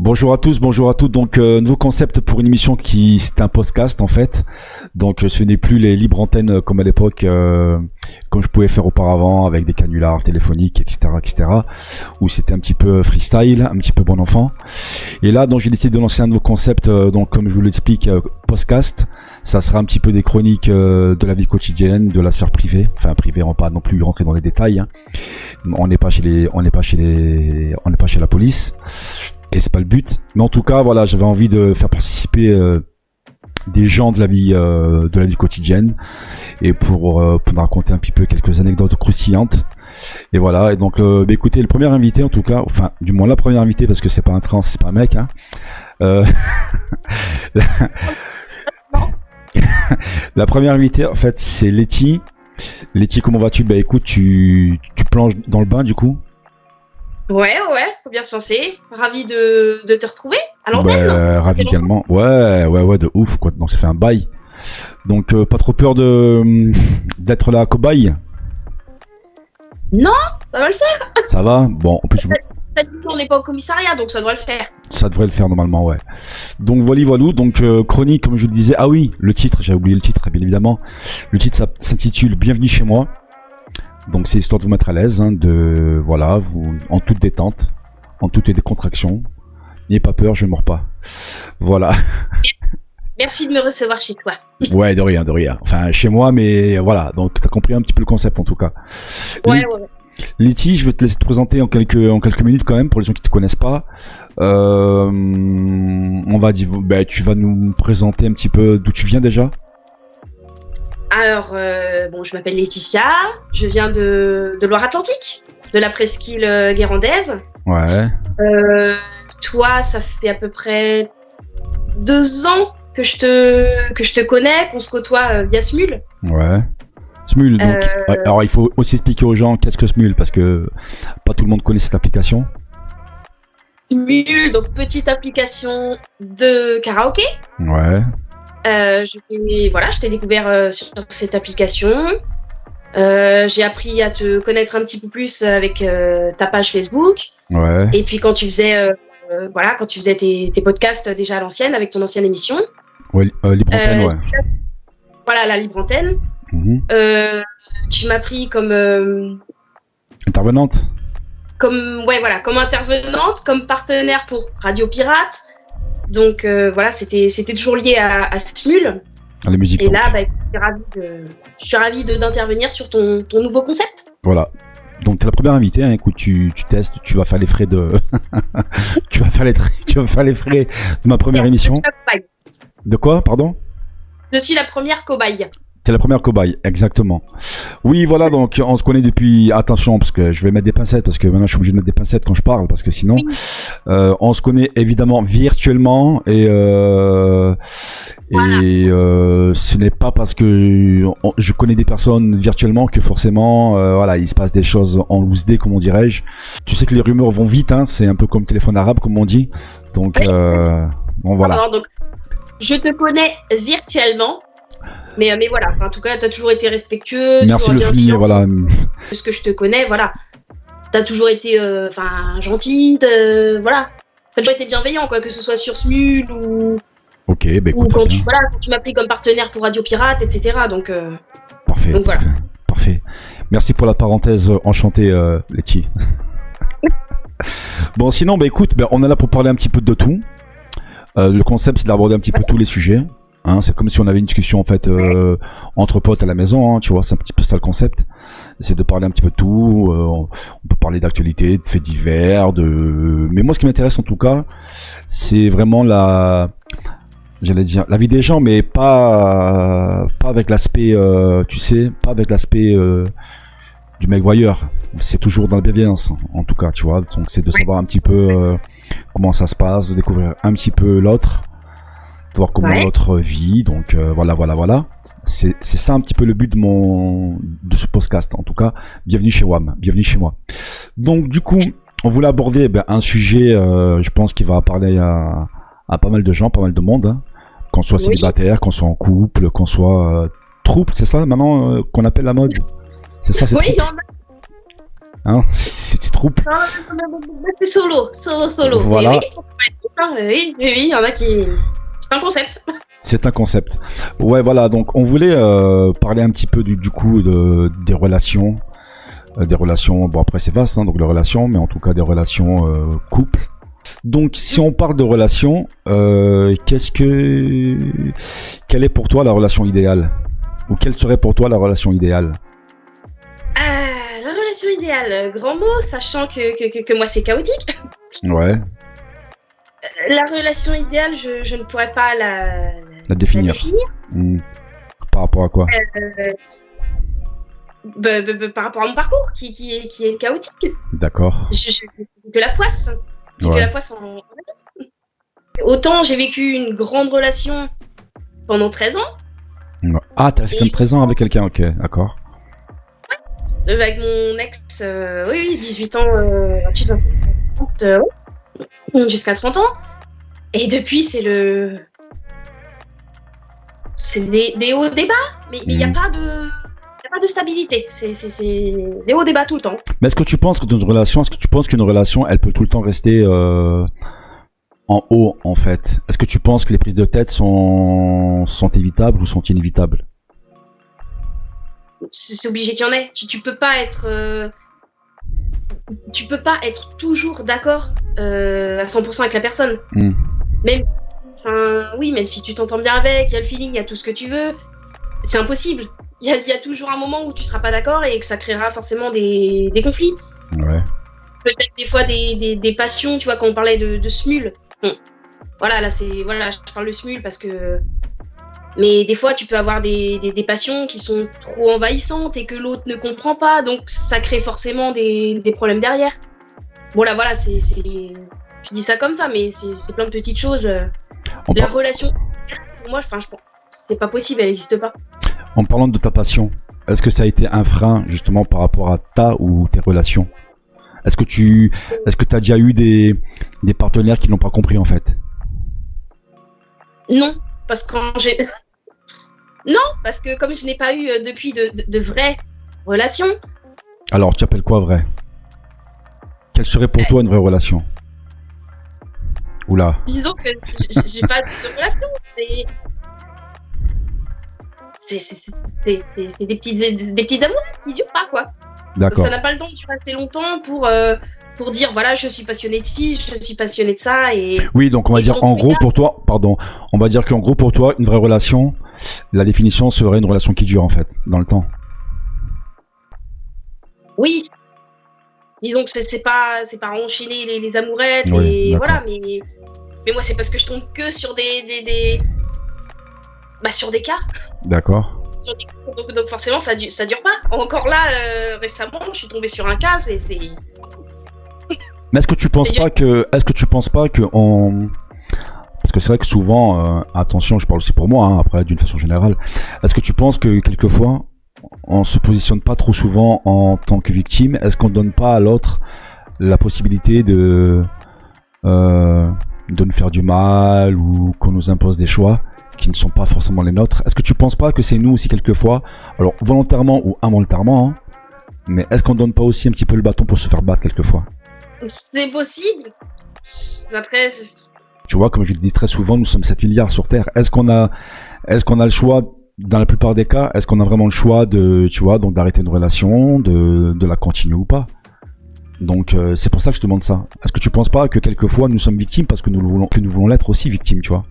Bonjour à tous, bonjour à toutes. Donc, nouveau concept pour une émission c'est un podcast en fait. Donc, ce n'est plus les libres antennes comme à l'époque, comme je pouvais faire auparavant avec des canulars téléphoniques, etc., où c'était un petit peu freestyle, un petit peu bon enfant. Et là, donc, j'ai décidé de lancer un nouveau concept. Donc, comme je vous l'explique, podcast. Ça sera un petit peu des chroniques de la vie quotidienne, de la sphère privée. Enfin, privée, on va pas non plus rentrer dans les détails. Hein. On n'est pas chez la police. Et c'est pas le but, mais en tout cas, voilà, j'avais envie de faire participer des gens de la vie quotidienne, et pour raconter un petit peu quelques anecdotes croustillantes. Et voilà. Et donc, écoutez, le premier invité, en tout cas, enfin, du moins la première invitée, parce que c'est pas un trans, c'est pas un mec, hein. La première invitée, en fait, c'est Letty. Letty, comment vas-tu? Bah, écoute, tu plonges dans le bain, du coup. Ouais, faut bien se lancer. Ravi de te retrouver à l'antenne. Ravi également. Ouais, de ouf, quoi. Donc ça fait un bail. Donc pas trop peur d'être la cobaye? Non, ça va le faire. Ça va? Bon, en plus on n'est pas au commissariat, donc ça doit le faire. Ça devrait le faire normalement, ouais. Donc voilà. Donc chronique, comme je vous le disais. Ah oui, le titre, j'ai oublié le titre, bien évidemment. Le titre s'intitule Bienvenue chez moi. Donc c'est histoire de vous mettre à l'aise, hein, vous en toute détente, en toute décontraction. N'ayez pas peur, je ne mords pas. Voilà. Merci de me recevoir chez toi. Ouais, de rien. Enfin, chez moi, mais voilà. Donc t'as compris un petit peu le concept en tout cas. Ouais. Letty, je vais te laisser te présenter en quelques minutes quand même pour les gens qui te connaissent pas. On va dire, tu vas nous présenter un petit peu d'où tu viens déjà. Alors, je m'appelle Laetitia, je viens de Loire-Atlantique, de la presqu'île guérandaise. Ouais. Toi, ça fait à peu près 2 ans que je te connais, qu'on se côtoie via Smule. Ouais. Smule, donc. Alors, il faut aussi expliquer aux gens qu'est-ce que Smule, parce que pas tout le monde connaît cette application. Smule, donc petite application de karaoké. Ouais. Je t'ai découvert sur cette application. J'ai appris à te connaître un petit peu plus avec ta page Facebook. Ouais. Et puis quand tu faisais, tes podcasts déjà à l'ancienne avec ton ancienne émission. Ouais, Libre Antenne, ouais. Voilà, la Libre Antenne. Mm-hmm. Tu m'as pris comme intervenante. Comme intervenante, comme partenaire pour Radio Pirate. Donc c'était toujours lié à Smule. La musique. Et donc. Là, je suis ravie d'intervenir sur ton nouveau concept. Voilà. Donc t'es la première invitée, hein. Écoute, tu testes, tu vas faire les frais de tu vas faire les frais de ma première émission. De quoi, pardon? Je suis la première cobaye. T'es la première cobaye, exactement. Oui, voilà, donc on se connaît depuis... Attention, parce que je vais mettre des pincettes, parce que maintenant je suis obligé de mettre des pincettes quand je parle, parce que sinon... Oui. On se connaît évidemment virtuellement, et ce n'est pas parce que je connais des personnes virtuellement que forcément, il se passe des choses en loose day, comme on dirait-je. Tu sais que les rumeurs vont vite, hein, c'est un peu comme téléphone arabe, comme on dit. Donc, oui. Bon, voilà. Alors, donc, je te connais virtuellement. Mais voilà, en tout cas, t'as toujours été respectueux. Merci de le souligner, voilà. Parce que je te connais, voilà. T'as toujours été, gentil, voilà. T'as toujours été bienveillant, quoi, que ce soit sur Smule ou... Ok, écoute, ou quand tu m'as pris comme partenaire pour Radio Pirate, etc. Donc, parfait, donc voilà. Parfait. Merci pour la parenthèse enchantée, Letty. Bon, sinon, écoute, on est là pour parler un petit peu de tout. Le concept, c'est d'aborder un petit peu tous les sujets. Hein, c'est comme si on avait une discussion en fait entre potes à la maison, hein, tu vois, c'est un petit peu ça le concept. C'est de parler un petit peu de tout. On peut parler d'actualité, de faits divers, mais moi ce qui m'intéresse en tout cas, c'est vraiment la vie des gens, mais pas avec l'aspect, pas avec l'aspect du mec voyeur. C'est toujours dans la bienveillance, en tout cas, tu vois. Donc c'est de savoir un petit peu comment ça se passe, de découvrir un petit peu l'autre. De voir comment l'autre vit, donc voilà. C'est ça un petit peu le but de ce podcast, en tout cas. Bienvenue chez WAM, bienvenue chez moi. Donc du coup, on voulait aborder un sujet, je pense, qui va parler à pas mal de gens, pas mal de monde, hein. Qu'on soit célibataire, qu'on soit en couple, qu'on soit trouble, c'est ça maintenant qu'on appelle la mode. C'est ça, c'est oui, trouble. Hein, c'est trouble. C'est solo. Voilà. Oui. Oui, il y en a qui... C'est un concept. C'est un concept. Ouais, voilà. Donc, on voulait parler un petit peu du coup des relations. Des relations, bon après c'est vaste, hein, donc les relations, mais en tout cas des relations couple. Donc si on parle de relations, quelle est pour toi la relation idéale? Ou quelle serait pour toi la relation idéale? La relation idéale, grand mot, sachant que moi c'est chaotique. Ouais, La relation idéale, je ne pourrais pas la définir. Hmm. Par rapport à quoi? Par rapport à mon parcours, qui est chaotique. D'accord. Je que la poisse. J'ai que Ouais. la poisse Autant j'ai vécu une grande relation pendant 13 ans, Ah, t'es resté et comme 13 ans avec quelqu'un, ok, d'accord. avec mon ex, oui, 18 ans, 28, 29, 30, jusqu'à 30 ans. Et depuis, c'est des hauts, des bas, mais il n'y a pas de stabilité. C'est des hauts, des bas tout le temps. Mais est-ce que tu penses qu'une relation, elle peut tout le temps rester en haut, en fait? Est-ce que tu penses que les prises de tête sont évitables ou sont inévitables? C'est obligé qu'il y en ait. Tu peux pas être toujours d'accord à 100% avec la personne. Même si tu t'entends bien avec, il y a le feeling, il y a tout ce que tu veux, c'est impossible. Il y a toujours un moment où tu seras pas d'accord et que ça créera forcément des conflits. Ouais. Peut-être des fois des passions, tu vois, quand on parlait de smul. Bon. Voilà, là je parle de smul parce que... Mais des fois, tu peux avoir des passions qui sont trop envahissantes et que l'autre ne comprend pas, donc ça crée forcément des problèmes derrière. Bon là, voilà, je dis ça comme ça, mais c'est plein de petites choses. La relation, pour moi, je pense, c'est pas possible, elle n'existe pas. En parlant de ta passion, est-ce que ça a été un frein justement par rapport à ta ou tes relations? Est-ce que t'as déjà eu des partenaires qui n'ont pas compris en fait? Non, parce que comme je n'ai pas eu depuis de vraies relations. Alors, tu appelles quoi vrai? Quelle serait pour toi une vraie relation? Oula. Disons que j'ai pas de relation. C'est des petites amourettes qui durent pas, quoi. D'accord. Ça n'a pas le don de durer assez longtemps pour dire voilà, je suis passionné de ci, je suis passionné de ça. Et oui, donc on va dire en gros pour toi, on va dire qu'en gros pour toi, une vraie relation, la définition serait une relation qui dure en fait, dans le temps. Oui. Disons que c'est pas enchaîner les amourettes, oui, voilà, mais moi c'est parce que je tombe que sur sur des cas. D'accord. Donc forcément ça dure pas. Encore là, récemment, je suis tombée sur un cas, c'est... Mais est-ce que tu penses pas que parce que c'est vrai que souvent, attention, je parle aussi pour moi, hein, après d'une façon générale, est-ce que tu penses que quelquefois on se positionne pas trop souvent en tant que victime? Est-ce qu'on donne pas à l'autre la possibilité de nous faire du mal ou qu'on nous impose des choix qui ne sont pas forcément les nôtres? Est-ce que tu penses pas que c'est nous aussi quelquefois, alors volontairement ou involontairement, hein, mais est-ce qu'on donne pas aussi un petit peu le bâton pour se faire battre quelquefois? C'est possible. Après, tu vois, comme je le dis très souvent, nous sommes 7 milliards sur Terre. Est-ce qu'on a le choix? Dans la plupart des cas, est-ce qu'on a vraiment le choix donc d'arrêter une relation, de la continuer ou pas? Donc c'est pour ça que je te demande ça. Est-ce que tu penses pas que quelquefois nous sommes victimes parce que nous voulons l'être aussi victimes, tu vois?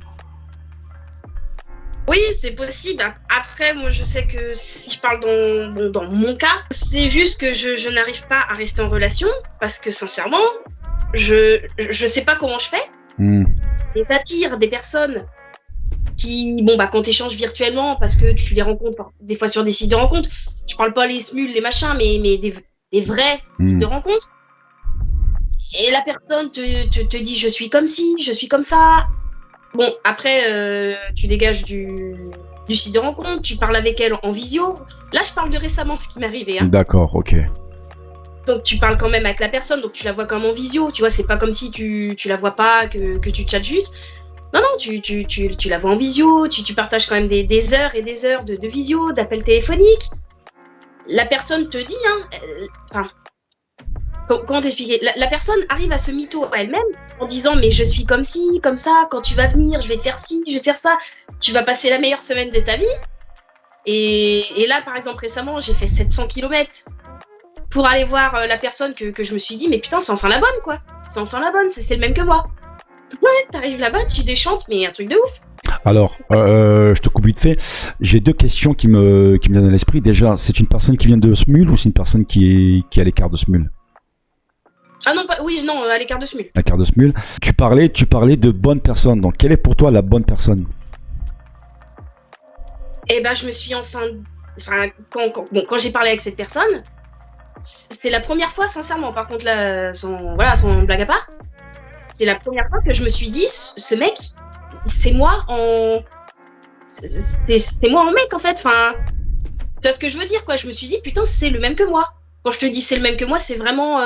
Oui, c'est possible. Après, moi, je sais que si je parle dans mon cas, c'est juste que je n'arrive pas à rester en relation parce que sincèrement, je sais pas comment je fais. Et t'attires des personnes qui, quand t'échanges virtuellement, parce que tu les rencontres des fois sur des sites de rencontres, je parle pas les smuls, les machins, mais des vrais sites de rencontres. Et la personne te dit je suis comme ci, je suis comme ça. Bon, après, tu dégages du site de rencontre, tu parles avec elle en visio. Là, je parle de récemment, ce qui m'est arrivé. Hein. D'accord, ok. Donc, tu parles quand même avec la personne, donc tu la vois comme en visio. Tu vois, c'est pas comme si tu la vois pas, que tu chattes juste. Non, tu la vois en visio, tu partages quand même des heures et des heures de visio, d'appels téléphoniques. La personne te dit, comment t'expliquer, la personne arrive à se mytho à elle-même en disant mais je suis comme ci, comme ça, quand tu vas venir, je vais te faire ci, je vais te faire ça, tu vas passer la meilleure semaine de ta vie. Et là, par exemple, récemment, j'ai fait 700 km pour aller voir la personne que je me suis dit, mais putain, c'est enfin la bonne, quoi. C'est enfin la bonne, c'est le même que moi. Ouais, t'arrives là-bas, tu déchantes, mais un truc de ouf. Alors, je te coupe vite fait. J'ai 2 questions qui me viennent à l'esprit. Déjà, c'est une personne qui vient de Smul ou c'est une personne qui est à l'écart de Smul? Ah non, non, à l'écart de Smul. À l'écart de Smul. Tu parlais de bonnes personnes. Donc, quelle est pour toi la bonne personne? Eh ben, je me suis quand j'ai parlé avec cette personne, c'est la première fois, sincèrement, par contre, là, sans blague à part, c'est la première fois que je me suis dit, ce mec, c'est moi en mec, en fait. Enfin, tu vois ce que je veux dire, quoi. Je me suis dit, putain, c'est le même que moi. Quand je te dis c'est le même que moi, c'est vraiment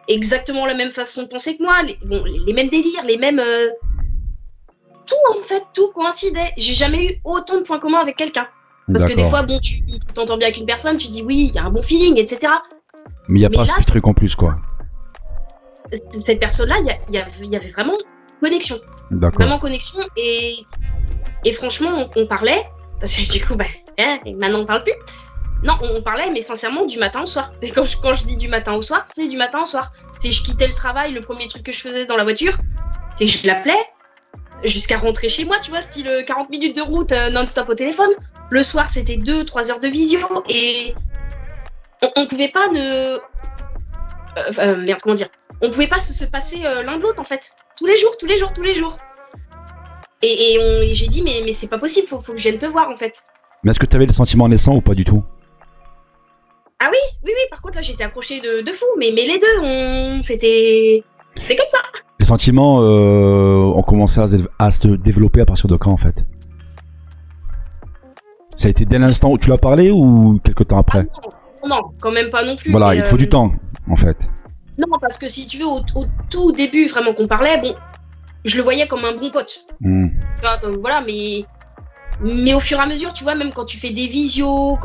exactement la même façon de penser que moi, les mêmes délires, les mêmes... tout, en fait, tout coïncidait. J'ai jamais eu autant de points communs avec quelqu'un. Parce que des fois, bon, tu t'entends bien avec une personne, tu dis oui, il y a un bon feeling, etc. Mais il n'y a pas ce truc en plus, quoi. Cette personne-là, il y avait vraiment connexion. D'accord. Vraiment connexion. Et franchement, on parlait, parce que du coup, maintenant on parle plus. Non, on parlait, mais sincèrement, du matin au soir. Et quand je dis du matin au soir, c'est du matin au soir. C'est je quittais le travail, le premier truc que je faisais dans la voiture, c'est que je l'appelais jusqu'à rentrer chez moi, tu vois, style 40 minutes de route non-stop au téléphone. Le soir, c'était 2-3 heures de visio et on pouvait pas on pouvait pas se passer l'un de l'autre, en fait. Tous les jours. Et j'ai dit, mais c'est pas possible, faut que je vienne te voir, en fait. Mais est-ce que tu avais le sentiment naissant ou pas du tout? Ah oui, par contre, là, j'étais accrochée de fou, mais les deux, c'était comme ça. Les sentiments ont commencé à se développer à partir de quand, en fait? Ça a été dès l'instant où tu l'as parlé ou quelque temps après? Non, quand même pas non plus. Voilà, il te faut du temps, en fait. Non, parce que si tu veux, au tout début, vraiment qu'on parlait, bon, je le voyais comme un bon pote. Tu vois, comme, voilà, mais au fur et à mesure, tu vois, même quand tu fais des visios,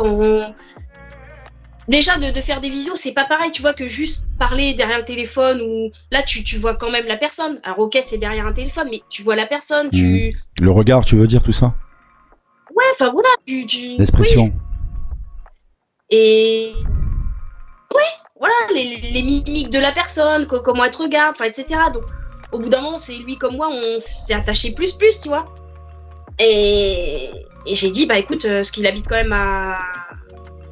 déjà, de faire des visios, c'est pas pareil, tu vois, que juste parler derrière le téléphone ou... Là, tu vois quand même la personne. Alors, ok, c'est derrière un téléphone, mais tu vois la personne, Le regard, tu veux dire, tout ça? Ouais, enfin, voilà, L'expression. Oui. Et... Ouais, voilà, les mimiques de la personne, comment elle te regarde, etc. Donc, au bout d'un moment, c'est lui comme moi, on s'est attaché plus, tu vois. Et j'ai dit, écoute, parce qu'il habite quand même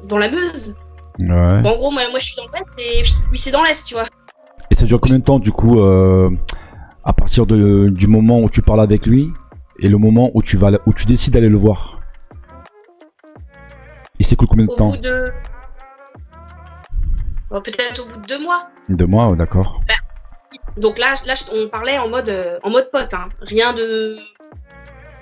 dans la Meuse. Ouais. Bon, en gros, moi, je suis dans l'Ouest et lui, c'est dans l'Est, tu vois. Et ça dure combien de temps, du coup, à partir du moment où tu parles avec lui et le moment où tu décides d'aller le voir? Il s'écoule combien de temps? Peut-être au bout de 2 mois. 2 mois, ouais, d'accord. Donc là, on parlait en mode pote, hein.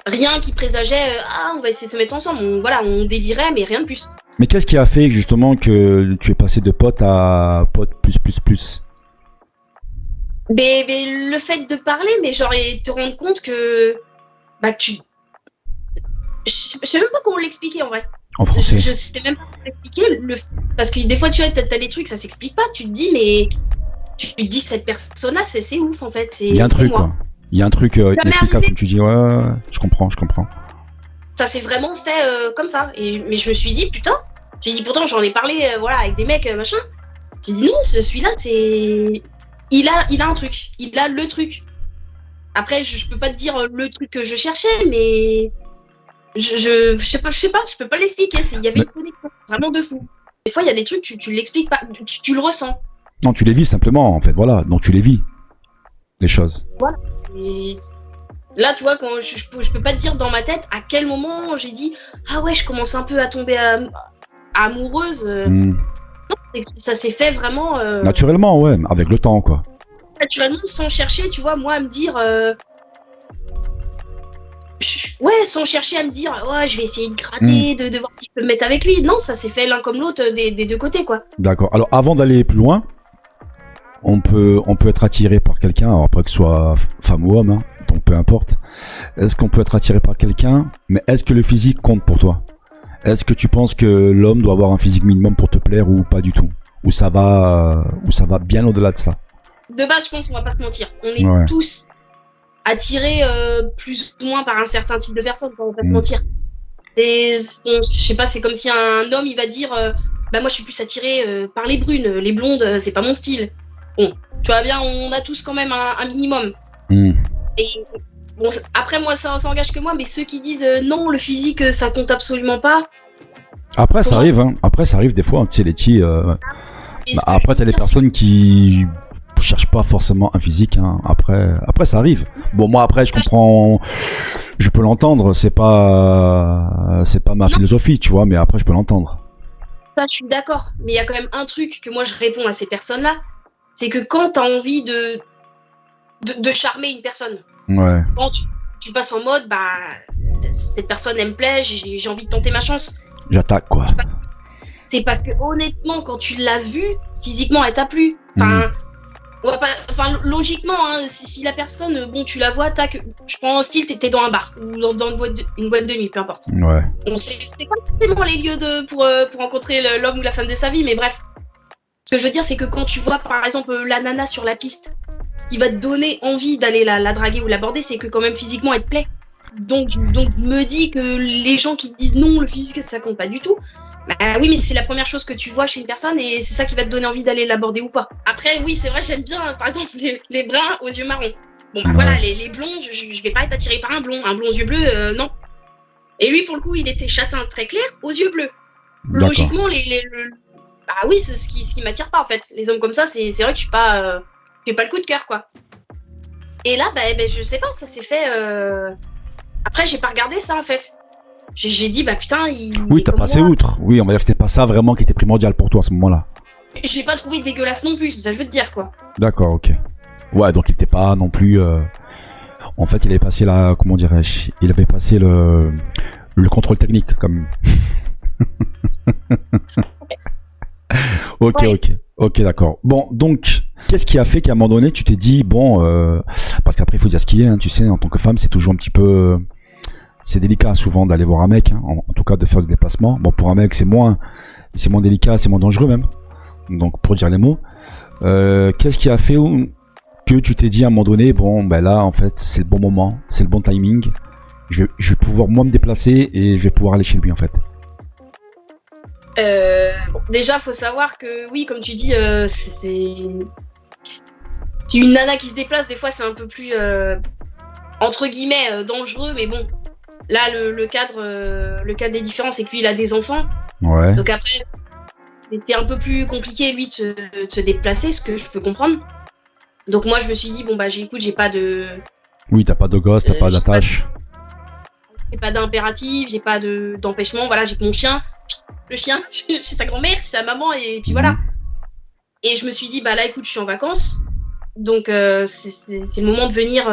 Rien qui présageait, on va essayer de se mettre ensemble. On délirait, mais rien de plus. Mais qu'est-ce qui a fait justement que tu es passé de pote à pote plus? Mais le fait de parler, mais genre, et te rendre compte que je sais même pas comment l'expliquer en vrai. En français. Je sais même pas comment l'expliquer. Parce que des fois, tu vois, t'as des trucs, ça s'explique pas. Tu te dis, mais tu te dis, cette personne-là, c'est ouf en fait. Il y a un truc, quoi. Il y a un truc inexplicable, comme tu dis. Ouais, je comprends. Ça s'est vraiment fait comme ça. Mais je me suis dit, putain. J'ai dit, pourtant, j'en ai parlé avec des mecs, machin. J'ai dit, non, celui-là, c'est. Il a un truc. Il a le truc. Après, je peux pas te dire le truc que je cherchais, mais. Je sais pas, je peux pas l'expliquer. Il y avait une connexion vraiment de fou. Des fois, il y a des trucs, tu l'expliques pas, tu le ressens. Non, tu les vis simplement, en fait, voilà. Donc, tu les vis, les choses. Voilà. Et là, tu vois, quand je peux pas te dire dans ma tête à quel moment j'ai dit ah ouais, je commence un peu à tomber amoureuse. Non, ça s'est fait vraiment. Naturellement, ouais, avec le temps, quoi. Naturellement, sans chercher, tu vois, moi, à me dire. Ouais, sans chercher à me dire, ouais, je vais essayer de gratter, de voir si je peux me mettre avec lui. Non, ça s'est fait l'un comme l'autre des deux côtés, quoi. D'accord. Alors, avant d'aller plus loin, on peut être attiré par quelqu'un, alors après que ce soit femme ou homme, hein, donc peu importe. Est-ce qu'on peut être attiré par quelqu'un, mais est-ce que le physique compte pour toi? Est-ce que tu penses que l'homme doit avoir un physique minimum pour te plaire ou pas du tout? où ça va bien au-delà de ça. De base, je pense qu'on va pas se mentir. On est tous attirés plus ou moins par un certain type de personne, on va pas se mentir. Je sais pas, c'est comme si un homme il va dire bah moi je suis plus attiré par les brunes, les blondes c'est pas mon style. Bon, tu vois bien, on a tous quand même un minimum. Et bon, après moi ça engage que moi, mais ceux qui disent non le physique ça compte absolument pas. Après ça arrive, hein. Après ça arrive des fois, tu sais Letty. Après t'as des personnes qui cherchent pas forcément un physique, hein. Après ça arrive. Bon moi après je comprends, je peux l'entendre, c'est pas ma philosophie, tu vois, mais après je peux l'entendre. Ça je suis d'accord, mais il y a quand même un truc que moi je réponds à ces personnes-là, c'est que quand t'as envie de charmer une personne, quand tu passes en mode bah cette personne elle me plaît, j'ai envie de tenter ma chance. J'attaque quoi. C'est parce que honnêtement quand tu l'as vue, physiquement elle t'a plu. Logiquement, hein, si la personne, bon, tu la vois, je prends un style, t'es dans un bar ou dans une boîte de nuit, peu importe. On sait pas forcément les lieux pour rencontrer l'homme ou la femme de sa vie, mais bref. Ce que je veux dire, c'est que quand tu vois, par exemple, la nana sur la piste, ce qui va te donner envie d'aller la draguer ou l'aborder, c'est que quand même physiquement, elle te plaît. Donc, je me dis que les gens qui te disent non, le physique, ça compte pas du tout. Bah oui, mais c'est la première chose que tu vois chez une personne et c'est ça qui va te donner envie d'aller l'aborder ou pas. Après, oui, c'est vrai, j'aime bien, par exemple, les bruns aux yeux marrons. Bon, bah voilà, les blonds, je vais pas être attirée par un blond aux yeux bleus, non. Et lui, pour le coup, il était châtain très clair aux yeux bleus. D'accord. Logiquement, bah oui, c'est ce qui m'attire pas, en fait. Les hommes comme ça, c'est vrai que je suis pas le coup de cœur, quoi. Et là, bah, je sais pas, ça s'est fait... Après, j'ai pas regardé ça, en fait. J'ai dit, bah putain, oui, t'as passé outre. Oui, on va dire que c'était pas ça vraiment qui était primordial pour toi à ce moment-là. Je l'ai pas trouvé dégueulasse non plus, c'est ça que je veux te dire, quoi. D'accord, ok. Ouais, donc il était pas non plus... En fait, il avait passé la... Comment dirais-je ? Il avait passé le contrôle technique, comme... Ok, d'accord. Bon, donc, qu'est-ce qui a fait qu'à un moment donné, tu t'es dit, bon... parce qu'après, il faut dire ce qu'il y a, hein, tu sais, en tant que femme, c'est toujours un petit peu... C'est délicat souvent d'aller voir un mec, hein, en tout cas de faire le déplacement. Bon, pour un mec, c'est moins délicat, c'est moins dangereux même. Donc, pour dire les mots, qu'est-ce qui a fait que tu t'es dit à un moment donné, bon, ben là, en fait, c'est le bon moment, c'est le bon timing. Je vais pouvoir moi me déplacer et je vais pouvoir aller chez lui, en fait. Bon, déjà, faut savoir que oui, comme tu dis, c'est une nana qui se déplace. Des fois, c'est un peu plus entre guillemets dangereux, mais bon. Là, le cadre des différents, c'est que lui, il a des enfants. Ouais. Donc après, c'était un peu plus compliqué, lui, de se déplacer, ce que je peux comprendre. Donc moi, je me suis dit, bon, bah, j'ai pas de... Oui, t'as pas de gosse, t'as pas d'attache. J'ai pas d'impératif, j'ai pas d'empêchement. Voilà, j'ai mon chien, le chien, chez sa grand-mère, chez sa maman, et puis voilà. Et je me suis dit, bah là, écoute, je suis en vacances. Donc, c'est le moment de venir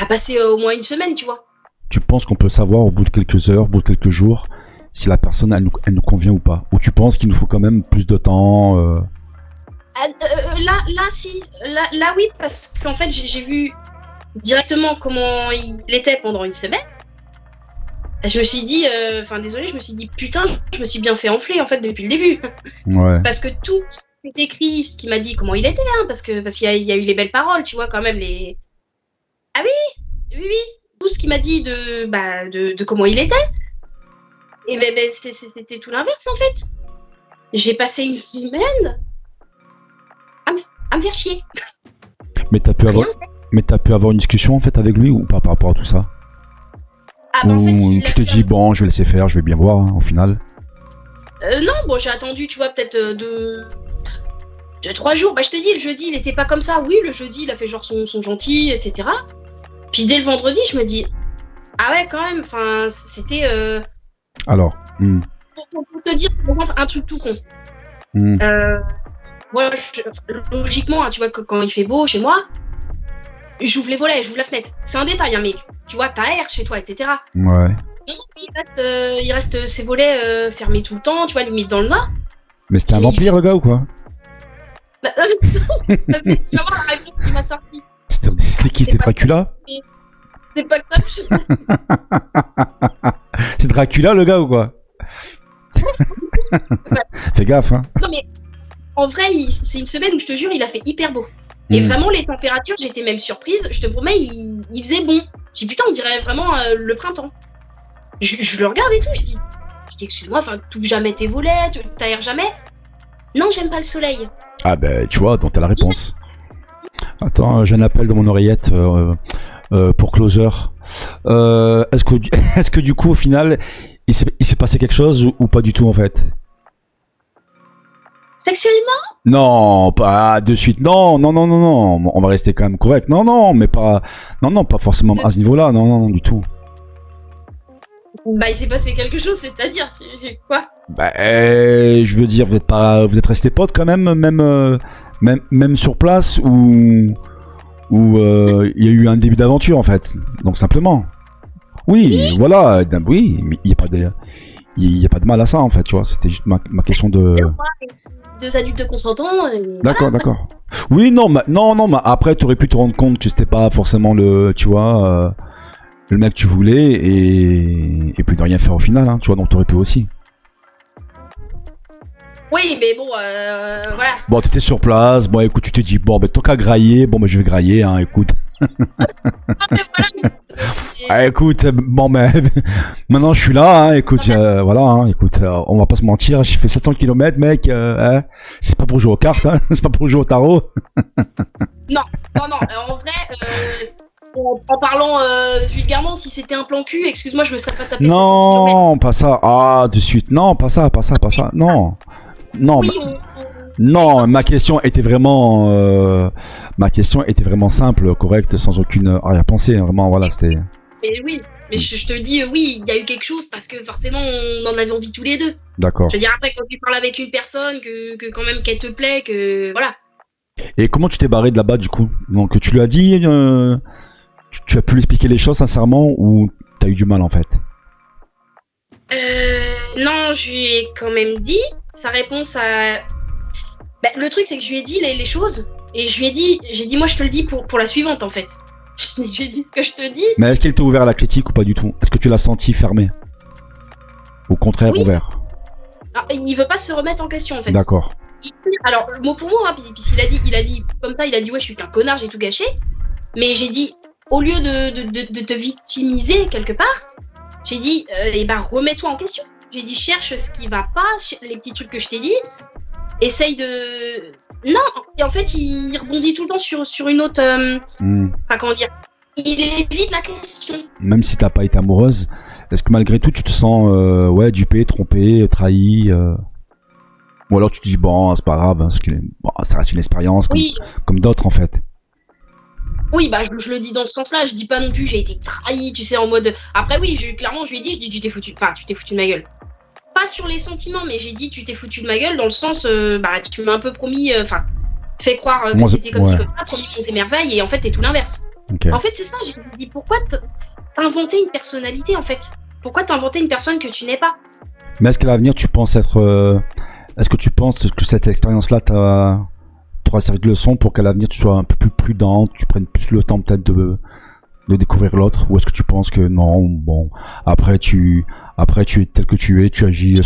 passer au moins une semaine, tu vois. Tu penses qu'on peut savoir au bout de quelques heures, au bout de quelques jours, si la personne elle nous convient ou pas? Ou tu penses qu'il nous faut quand même plus de temps Là oui, parce qu'en fait j'ai vu directement comment il était pendant une semaine. Je me suis dit, je me suis dit putain, je me suis bien fait enfler en fait depuis le début. Ouais. Parce que tout ce qui est écrit, ce qu'il m'a dit, comment il était, hein, parce qu'il y a eu les belles paroles, tu vois quand même les. Ah oui. Tout ce qu'il m'a dit de comment il était, et c'était tout l'inverse en fait. J'ai passé une semaine à me faire chier. Mais t'as pu avoir une discussion en fait avec lui ou pas par rapport à tout ça? En fait, tu te dis bon, je vais laisser faire, je vais bien voir hein, au final. Non, bon, j'ai attendu, tu vois, peut-être 2-3 jours. Bah, je te dis, le jeudi, il était pas comme ça. Oui, le jeudi, il a fait genre son gentil, etc. Puis dès le vendredi, je me dis, ah ouais, quand même, enfin, c'était... Alors pour te dire, par exemple, un truc tout con. Moi, logiquement, hein, tu vois, quand il fait beau chez moi, j'ouvre les volets, j'ouvre la fenêtre. C'est un détail, hein, mais tu vois, t'as air chez toi, etc. Ouais. Donc, il reste ses volets fermés tout le temps, tu vois, limite dans le noir. Mais c'était un vampire, le gars, ou quoi? Parce que tu vas voir la réponse qui m'a sorti. C'était qui? C'était Dracula? C'est pas grave. C'est Dracula, le gas, ou quoi? Fais gaffe, hein. Non, mais en vrai, c'est une semaine où je te jure, il a fait hyper beau. Et vraiment, les températures, j'étais même surprise. Je te promets, il faisait bon. Je dis, putain, on dirait vraiment le printemps. Je le regarde et tout, je dis excuse-moi, t'ouvres jamais tes volets, t'aères jamais? Non, j'aime pas le soleil. Ah ben, tu vois, donc t'as la réponse. Attends, j'ai un appel dans mon oreillette pour Closer. Est-ce que du coup, au final, il s'est passé quelque chose ou pas du tout, en fait? Sexuellement? Non, pas de suite. Non. On va rester quand même correct. Non, mais pas. Non, pas forcément à ce niveau-là. Non, du tout. Bah, il s'est passé quelque chose, c'est-à-dire, quoi? Bah, je veux dire, vous êtes restés potes quand même, même sur place où il y a eu un début d'aventure en fait. Donc simplement. Oui, voilà. Oui, mais il y a pas de mal à ça en fait, tu vois. C'était juste ma question de. Deux adultes consentants. D'accord. Oui, non, mais après, t'aurais pu te rendre compte que c'était pas forcément le mec que tu voulais et puis ne rien faire au final, hein, tu vois, donc t'aurais pu aussi. Oui, mais bon, voilà. Bon, t'étais sur place, bon, écoute, tu t'es dit, bon, tant qu'à grailler, bon, je vais grailler, hein, écoute. Ah, écoute, bon, mais maintenant je suis là, hein, écoute, voilà, hein, écoute, on va pas se mentir, j'ai fait 700 km, mec, hein, c'est pas pour jouer aux cartes, hein, c'est pas pour jouer au tarot. Non, en vrai, en parlant vulgairement, si c'était un plan cul, excuse-moi, je me serais pas tapé 700 km. Non, pas ça, de suite, non, pas ça, non. Oui, Non, ma question était vraiment simple, correcte, sans aucune arrière-pensée, vraiment, voilà, c'était. Mais oui, mais je te dis, oui, il y a eu quelque chose parce que forcément, on en avait envie tous les deux. D'accord. Je veux dire, après, quand tu parles avec une personne, que quand même qu'elle te plaît, que voilà. Et comment tu t'es barré de là-bas, du coup? Donc, tu lui as dit, tu as pu lui expliquer les choses sincèrement ou t'as eu du mal, en fait? Non, je lui ai quand même dit sa réponse à. Bah, le truc, c'est que je lui ai dit les choses et j'ai dit, moi, je te le dis pour la suivante, en fait. J'ai dit ce que je te dis. Mais est-ce qu'il t'a ouvert à la critique ou pas du tout? Est-ce que tu l'as senti fermé? Au contraire, oui. Ouvert? Alors, il veut pas se remettre en question, en fait. D'accord. Alors, mot pour mot, hein, puisqu'il a dit comme ça, il a dit ouais, je suis qu'un connard, j'ai tout gâché. Mais j'ai dit, au lieu de te victimiser quelque part, j'ai dit, remets-toi en question. J'ai dit, cherche ce qui va pas, les petits trucs que je t'ai dit, essaye de. Non, et en fait, il rebondit tout le temps sur une autre. Enfin, comment dire. Il évite la question. Même si t'as pas été amoureuse, est-ce que malgré tout tu te sens dupé, trompé, trahi ou alors tu te dis bon c'est pas grave, hein, ça reste une expérience comme d'autres en fait. Oui, bah je le dis dans ce sens-là, je dis pas non plus j'ai été trahi, tu sais, en mode. Après oui, clairement je lui ai dit, tu t'es foutu de ma gueule. Pas sur les sentiments, mais j'ai dit tu t'es foutu de ma gueule dans le sens tu m'as un peu promis, fait croire que c'était comme ci comme ça, promis monts et merveilles, et en fait t'es tout l'inverse. Okay. En fait c'est ça, j'ai dit pourquoi t'as inventé une personnalité en fait? Pourquoi t'as inventé une personne que tu n'es pas? Mais est-ce qu'à l'avenir tu penses est-ce que tu penses que cette expérience-là t'aura servi de leçon pour qu'à l'avenir tu sois un peu plus prudent, tu prennes plus le temps peut-être de découvrir l'autre, ou est-ce que tu penses que non, bon, après tu es tel que tu es, tu agis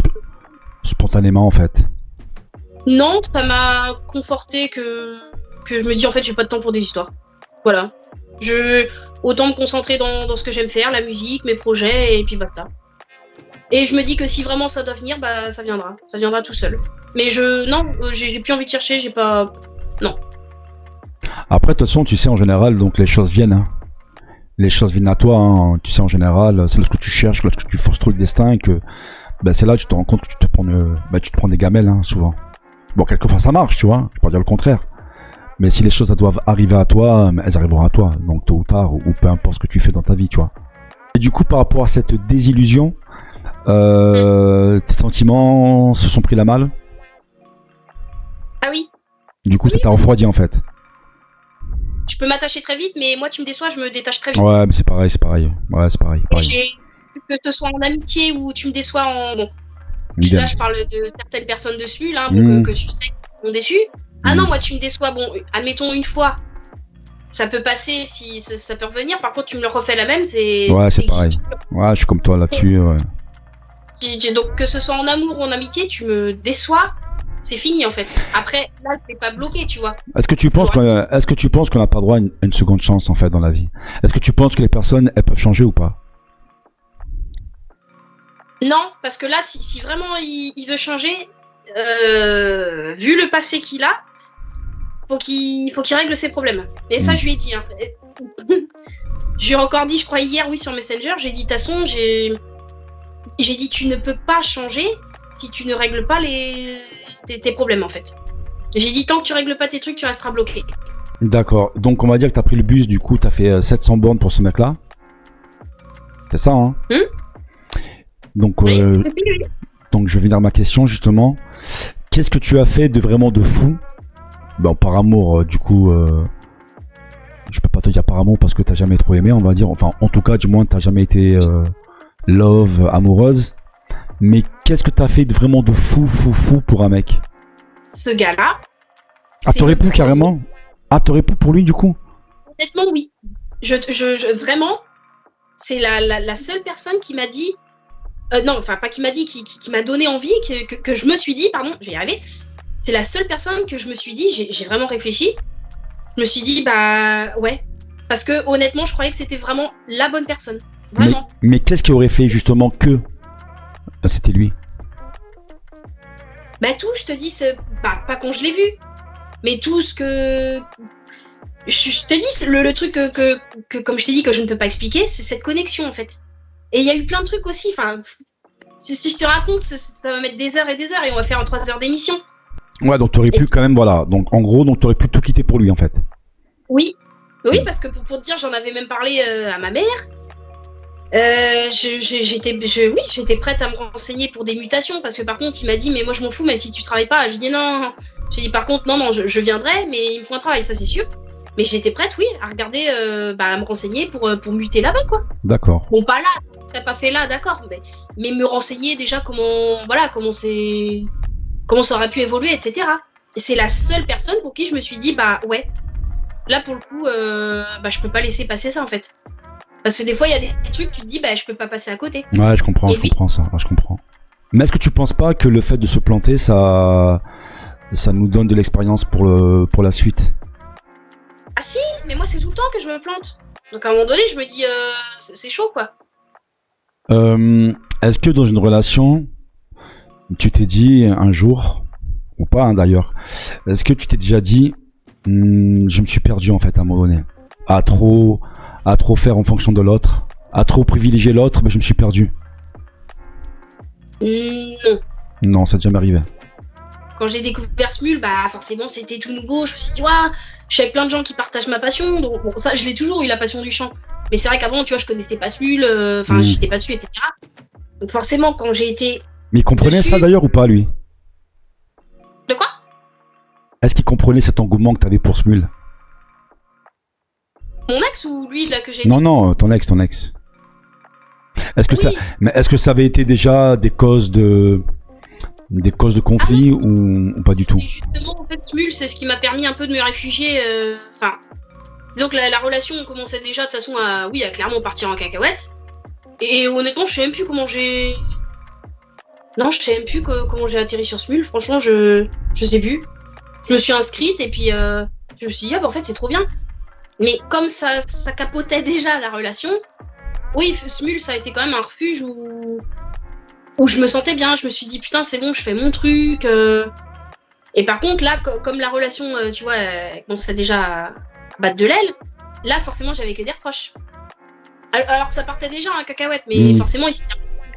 spontanément en fait? Non, ça m'a conforté que je me dis en fait j'ai pas de temps pour des histoires. Voilà. Autant me concentrer dans ce que j'aime faire, la musique, mes projets, et puis basta. Et je me dis que si vraiment ça doit venir, ça viendra. Ça viendra tout seul. Mais j'ai plus envie de chercher, j'ai pas. Non. Après, de toute façon, tu sais, en général, donc les choses viennent. Hein. Les choses viennent à toi, hein. Tu sais, en général, c'est lorsque tu cherches, lorsque tu forces trop le destin, et que c'est là que tu te rends compte que tu te prends des gamelles, hein, souvent. Bon, quelquefois ça marche, tu vois, je peux pas dire le contraire. Mais si les choses doivent arriver à toi, elles arriveront à toi, donc tôt ou tard, ou peu importe ce que tu fais dans ta vie, tu vois. Et du coup, par rapport à cette désillusion, tes sentiments se sont pris la malle? Ah oui. Du coup, ça t'a refroidi en fait. Je peux m'attacher très vite, mais moi tu me déçois, je me détache très vite. Ouais, mais c'est pareil. Ouais, c'est pareil. Et que ce soit en amitié ou tu me déçois en. Bon. Là, je parle de certaines personnes dessus, là, que tu sais, qui m'ont déçu. Ah non, moi tu me déçois, bon, admettons une fois. Ça peut passer, si ça peut revenir. Par contre, tu me le refais la même, c'est. Ouais, c'est pareil. Ouais, je suis comme toi là-dessus, ouais. Donc que ce soit en amour ou en amitié, tu me déçois, c'est fini en fait. Après, là, t'es pas bloqué, tu vois. Est-ce que tu penses qu'on n'a pas droit à une seconde chance en fait dans la vie? Est-ce que tu penses que les personnes elles peuvent changer ou pas? Non, parce que là, si vraiment il veut changer, vu le passé qu'il a, faut qu'il règle ses problèmes. Et ça, je lui ai dit. Hein. Je lui ai encore dit, je crois hier, oui, sur Messenger, j'ai dit, de toute façon, j'ai dit, tu ne peux pas changer si tu ne règles pas tes problèmes, en fait. J'ai dit, tant que tu règles pas tes trucs, tu resteras bloqué. D'accord. Donc, on va dire que t'as pris le bus, du coup, t'as fait 700 bornes pour ce mec-là. C'est ça, hein? Donc, donc, je vais venir à ma question, justement. Qu'est-ce que tu as fait de vraiment de fou? Bon, par amour, du coup, je peux pas te dire par amour parce que t'as jamais trop aimé, on va dire. Enfin, en tout cas, du moins, t'as jamais été love, amoureuse. Mais qu'est-ce que t'as fait de vraiment de fou pour un mec? Ce gars-là. Ah, t'aurais pu carrément? Ah, t'aurais pu pour lui, du coup? Honnêtement, oui. Vraiment, c'est la seule personne qui m'a dit. Non, enfin, pas qui m'a dit, qui m'a donné envie, que je me suis dit, pardon, je vais y aller. C'est la seule personne que je me suis dit, j'ai vraiment réfléchi. Je me suis dit, bah ouais. Parce que honnêtement, je croyais que c'était vraiment la bonne personne. Vraiment. Mais qu'est-ce qui aurait fait justement que c'était lui? Bah tout, je te dis, pas quand je l'ai vu. Mais tout ce que... Je te dis, le truc que, comme je t'ai dit, que je ne peux pas expliquer, c'est cette connexion en fait. Et il y a eu plein de trucs aussi, enfin... Si je te raconte, ça va mettre des heures et on va faire en 3 heures d'émission. Ouais, donc t'aurais pu quand même, voilà. Donc en gros, donc t'aurais pu tout quitter pour lui en fait. Oui, parce que pour te dire, j'en avais même parlé à ma mère. J'étais prête à me renseigner pour des mutations parce que par contre, il m'a dit, mais moi je m'en fous, même si tu travailles pas. Je dis non. J'ai dit par contre, non, je viendrai, mais il me faut un travail, ça c'est sûr. Mais j'étais prête, oui, à regarder, à me renseigner pour muter là-bas, quoi. D'accord. Bon, pas là, t'as pas fait là, d'accord, mais me renseigner déjà comment ça aurait pu évoluer, etc. Et c'est la seule personne pour qui je me suis dit, bah ouais, là pour le coup, je peux pas laisser passer ça en fait. Parce que des fois, il y a des trucs, tu te dis, bah je peux pas passer à côté. Ouais, je comprends ça, je comprends. Mais est-ce que tu penses pas que le fait de se planter, ça nous donne de l'expérience pour la suite? Ah si, mais moi c'est tout le temps que je me plante. Donc à un moment donné, je me dis, c'est chaud quoi. Est-ce que dans une relation, tu t'es dit un jour, ou pas hein, d'ailleurs, est-ce que tu t'es déjà dit, je me suis perdu en fait à un moment donné, à trop faire en fonction de l'autre, à trop privilégier l'autre, mais je me suis perdu? Non. Non, ça t'est jamais arrivé. Quand j'ai découvert Smule, bah forcément c'était tout nouveau. Je me suis dit, ouais, je suis avec plein de gens qui partagent ma passion. Donc bon, ça, je l'ai toujours eu la passion du chant. Mais c'est vrai qu'avant, tu vois, je connaissais pas Smule, j'étais pas dessus, etc. Donc forcément, quand j'ai été... Mais il comprenait ça d'ailleurs ou pas, lui? De quoi? Est-ce qu'il comprenait cet engouement que t'avais pour Smule? Mon ex ou lui, là, que j'ai... Non, ton ex. Est-ce que ça avait été déjà des causes de conflit ou pas du tout? Justement, en fait, Smule, c'est ce qui m'a permis un peu de me réfugier, disons que la relation commençait déjà, de toute façon, à clairement partir en cacahuète. Et honnêtement, je sais même plus comment j'ai... Non, je sais même plus comment j'ai atterri sur Smule. Franchement, je sais plus. Je me suis inscrite et puis je me suis dit, en fait, c'est trop bien. Mais comme ça capotait déjà la relation, oui, Smule, ça a été quand même un refuge où je me sentais bien. Je me suis dit, putain, c'est bon, je fais mon truc. Et par contre, là, comme la relation, tu vois, commençait déjà à battre de l'aile, là, forcément, j'avais que des reproches. Alors que ça partait déjà en cacahuète, mais forcément, il s'est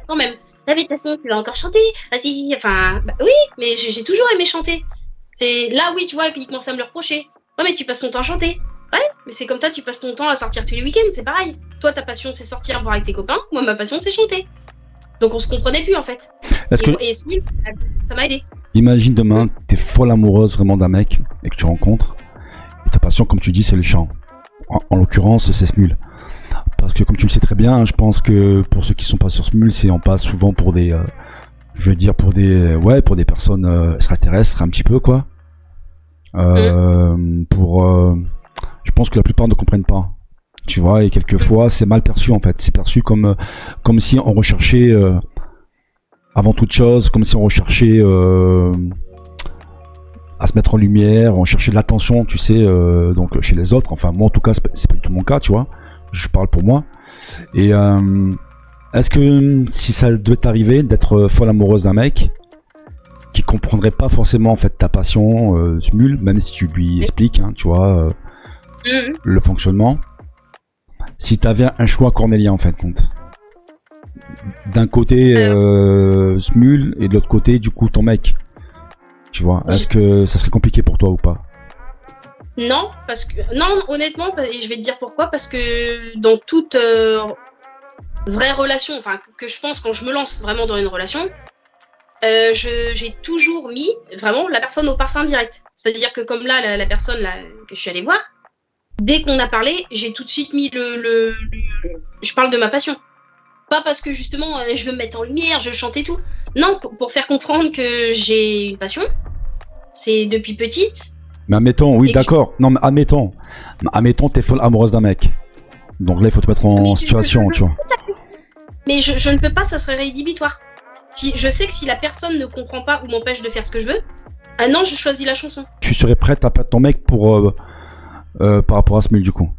quand même. La méditation, tu vas encore chanter. Vas-y, oui, mais j'ai toujours aimé chanter. C'est là, oui, tu vois, il commençait à me le reprocher. Ouais, mais tu passes ton temps à chanter. Ouais, mais c'est comme toi, tu passes ton temps à sortir tous les week-ends, c'est pareil. Toi, ta passion, c'est sortir boire avec tes copains. Moi, ma passion, c'est chanter. Donc, on se comprenait plus, en fait. Et Smule, ça m'a aidé. Imagine demain, t'es folle amoureuse vraiment d'un mec et que tu rencontres. Et ta passion, comme tu dis, c'est le chant. En l'occurrence, c'est Smule. Parce que comme tu le sais très bien, je pense que pour ceux qui sont pas sur Smule, on passe souvent pour des, pour des personnes extraterrestres un petit peu quoi. Je pense que la plupart ne comprennent pas, tu vois, et quelquefois c'est mal perçu en fait. C'est perçu comme si on recherchait avant toute chose, comme si on recherchait à se mettre en lumière, on cherchait de l'attention, tu sais, donc chez les autres. Enfin, moi en tout cas, c'est pas du tout mon cas, tu vois. Je parle pour moi. Et est-ce que si ça devait t'arriver d'être folle amoureuse d'un mec qui comprendrait pas forcément en fait ta passion, Smule, même si tu lui expliques, hein, tu vois, le fonctionnement. Si t'avais un choix cornélien en fin de compte, d'un côté Smule et de l'autre côté du coup ton mec, tu vois, est-ce que ça serait compliqué pour toi ou pas? Non, parce que non, honnêtement, et je vais te dire pourquoi, parce que dans toute vraie relation, enfin que je pense quand je me lance vraiment dans une relation, j'ai toujours mis vraiment la personne au parfum direct. C'est-à-dire que comme là, la personne là, que je suis allée voir, dès qu'on a parlé, j'ai tout de suite mis je parle de ma passion. Pas parce que justement je veux me mettre en lumière, je chante et tout. Non, pour faire comprendre que j'ai une passion. C'est depuis petite. Mais admettons, oui, d'accord. Non, mais admettons, t'es folle amoureuse d'un mec. Donc là, il faut te mettre en situation, tu vois. Mais je ne peux pas, ça serait rédhibitoire. Si je sais que si la personne ne comprend pas ou m'empêche de faire ce que je veux, ah non, je choisis la chanson. Tu serais prête à perdre ton mec pour par rapport à Smule du coup?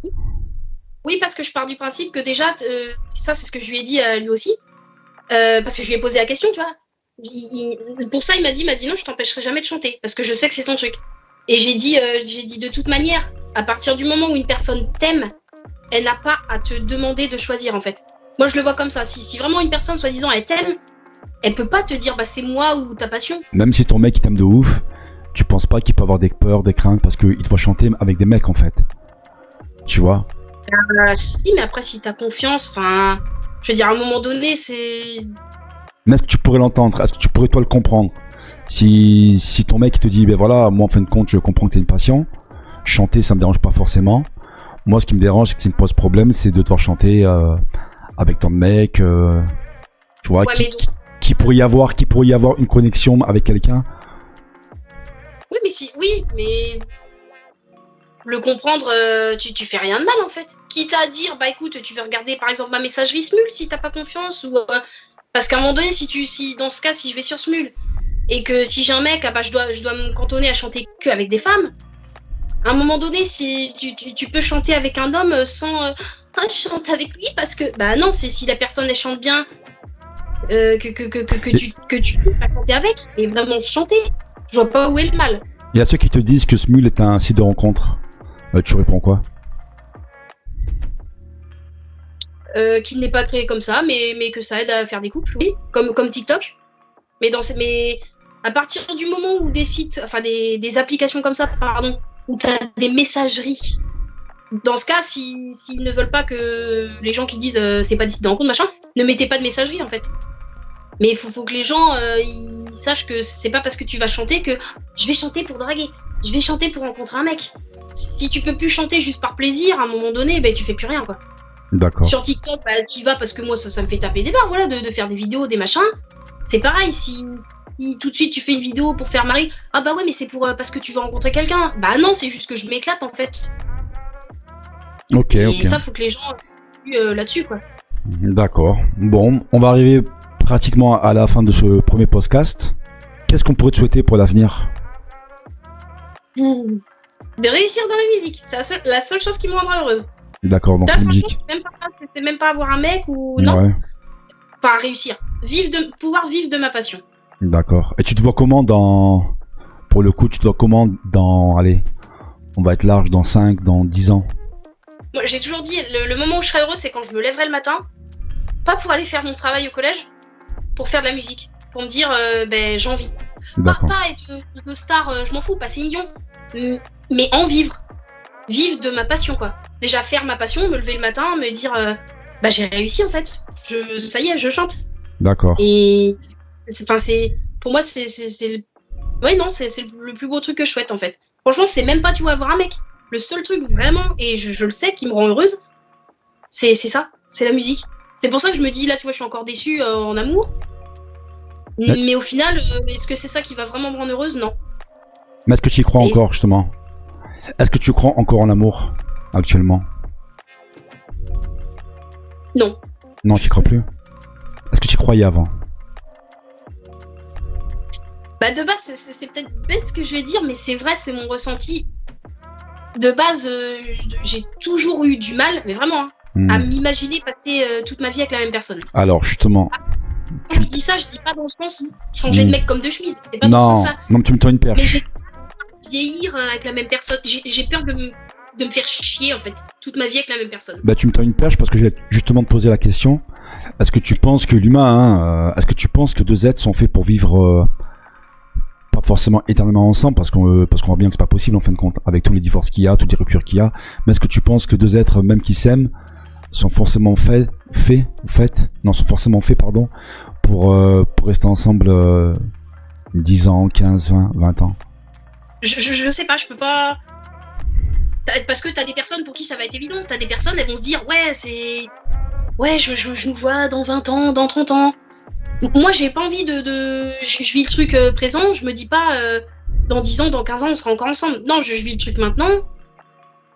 Oui, parce que je pars du principe que déjà, ça c'est ce que je lui ai dit à lui aussi, parce que je lui ai posé la question, tu vois. Pour ça, il m'a dit non, je t'empêcherai jamais de chanter, parce que je sais que c'est ton truc. Et j'ai dit de toute manière, à partir du moment où une personne t'aime, elle n'a pas à te demander de choisir en fait. Moi, je le vois comme ça. Si vraiment une personne, soi-disant, elle t'aime, elle peut pas te dire bah c'est moi ou ta passion. Même si ton mec il t'aime de ouf, tu penses pas qu'il peut avoir des peurs, des craintes parce qu'il te voit chanter avec des mecs en fait. Tu vois? Si, mais après si t'as confiance, enfin, je veux dire à un moment donné c'est. Mais est-ce que tu pourrais l'entendre? Est-ce que tu pourrais toi le comprendre? Si ton mec te dit ben voilà, moi en fin de compte je comprends que t'es une passion, chanter ça me dérange pas forcément. Moi ce qui me dérange, ce qui me pose problème, c'est de devoir chanter avec ton mec, tu vois, ouais, qui pourrait y avoir une connexion avec quelqu'un. Oui, mais le comprendre, tu fais rien de mal en fait. Quitte à dire bah écoute, tu veux regarder par exemple ma messagerie Smule si t'as pas confiance ou parce qu'à un moment donné si dans ce cas si je vais sur Smule et que si j'ai un mec, ah bah je dois me cantonner à chanter que avec des femmes. À un moment donné, si tu peux chanter avec un homme sans je chante avec lui parce que bah non, c'est si la personne elle chante bien que tu peux pas chanter avec et vraiment chanter. Je vois pas où est le mal. Il y a ceux qui te disent que Smule est un site de rencontre. Tu réponds quoi? Qu'il n'est pas créé comme ça, mais que ça aide à faire des couples, oui, comme TikTok. Mais à partir du moment où des sites, enfin des applications comme ça, pardon, où tu as des messageries, dans ce cas, s'ils ne veulent pas que les gens qui disent c'est pas des sites de rencontre, machin, ne mettez pas de messagerie en fait. Mais il faut que les gens ils sachent que c'est pas parce que tu vas chanter que je vais chanter pour draguer, je vais chanter pour rencontrer un mec. Si tu peux plus chanter juste par plaisir, à un moment donné, ben tu fais plus rien quoi. D'accord. Sur TikTok, bah, tu y vas parce que moi ça me fait taper des barres, voilà, de faire des vidéos, des machins. C'est pareil, si tout de suite tu fais une vidéo pour faire marrer, ah bah ouais, mais c'est parce que tu veux rencontrer quelqu'un. Bah non, c'est juste que je m'éclate en fait. Ok. Et ça, faut que les gens là-dessus quoi. D'accord. Bon, on va arriver pratiquement à la fin de ce premier podcast. Qu'est-ce qu'on pourrait te souhaiter pour l'avenir? De réussir dans la musique, c'est la seule chose qui me rendra heureuse. D'accord, donc c'est la musique. C'est même pas avoir un mec ou non. Ouais. Enfin, réussir. Pouvoir vivre de ma passion. D'accord. Et tu te vois comment pour le coup, tu te vois comment allez, on va être large, dans 5, dans 10 ans? Moi, j'ai toujours dit, le moment où je serai heureuse, c'est quand je me lèverai le matin, pas pour aller faire mon travail au collège, pour faire de la musique. Pour me dire, ben, j'en vis. Pas être de star, je m'en fous, passer million. Mais en vivre. Vivre de ma passion, quoi. Déjà faire ma passion, me lever le matin, me dire bah j'ai réussi en fait. Ça y est, je chante. D'accord. Et pour moi c'est ouais non, c'est le plus beau truc que je souhaite en fait. Franchement, c'est même pas tu vois avoir un mec. Le seul truc vraiment et je le sais qui me rend heureuse, c'est ça, c'est la musique. C'est pour ça que je me dis là tu vois, je suis encore déçue en amour. Mais au final, est-ce que c'est ça qui va vraiment me rendre heureuse? Non. Mais est-ce que tu y crois encore justement? Est-ce que tu crois encore en l'amour actuellement? Non. Non, tu y crois plus? Est-ce que tu y croyais avant? Bah de base, c'est peut-être bête ce que je vais dire, mais c'est vrai, c'est mon ressenti. De base, j'ai toujours eu du mal, mais vraiment, à m'imaginer passer toute ma vie avec la même personne. Alors, justement... Quand je dis ça, je dis pas dans le sens changer de mec comme de chemise. C'est pas dans ce sens-là. Non, tu me tends une perche. Mais j'ai vieillir avec la même personne. J'ai peur de me faire chier, en fait, toute ma vie avec la même personne. Bah, tu me tends une perche parce que je vais justement te poser la question. Est-ce que tu penses que l'humain, est-ce que tu penses que deux êtres sont faits pour vivre pas forcément éternellement ensemble parce qu'on voit bien que c'est pas possible en fin de compte, avec tous les divorces qu'il y a, toutes les ruptures qu'il y a. Mais est-ce que tu penses que deux êtres, même qui s'aiment, sont forcément faits, pour rester ensemble 10 ans, 15, 20 ans? Je sais pas, je peux pas... Parce que t'as des personnes pour qui ça va être évident. T'as des personnes, elles vont se dire, ouais, je nous vois dans 20 ans, dans 30 ans. Moi, j'ai pas envie je vis le truc présent, je me dis pas, dans 10 ans, dans 15 ans, on sera encore ensemble. Non, je vis le truc maintenant,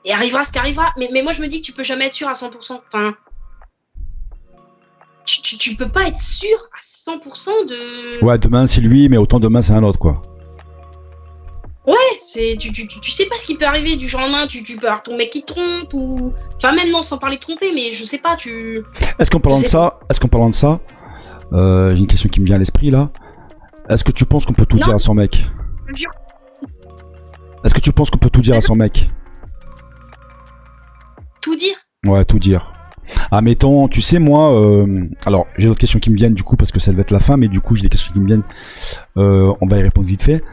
et arrivera ce qui arrivera. Mais moi, je me dis que tu peux jamais être sûr à 100%. Enfin... Tu peux pas être sûr à 100% de... Ouais, demain c'est lui, mais autant demain c'est un autre, quoi. Ouais, tu sais pas ce qui peut arriver du jour au lendemain, tu peux avoir ton mec qui te trompe, ou... Enfin, même non, sans parler de tromper, mais je sais pas, Est-ce qu'en parlant de ça, j'ai une question qui me vient à l'esprit, là. Est-ce que tu penses qu'on peut tout dire à son mec? Est-ce que tu penses qu'on peut tout dire à son mec? Tout dire? Ouais, tout dire. Ah, mettons, tu sais, moi, alors, j'ai d'autres questions qui me viennent, du coup, parce que ça va être la fin, mais du coup, j'ai des questions qui me viennent, on va y répondre vite fait.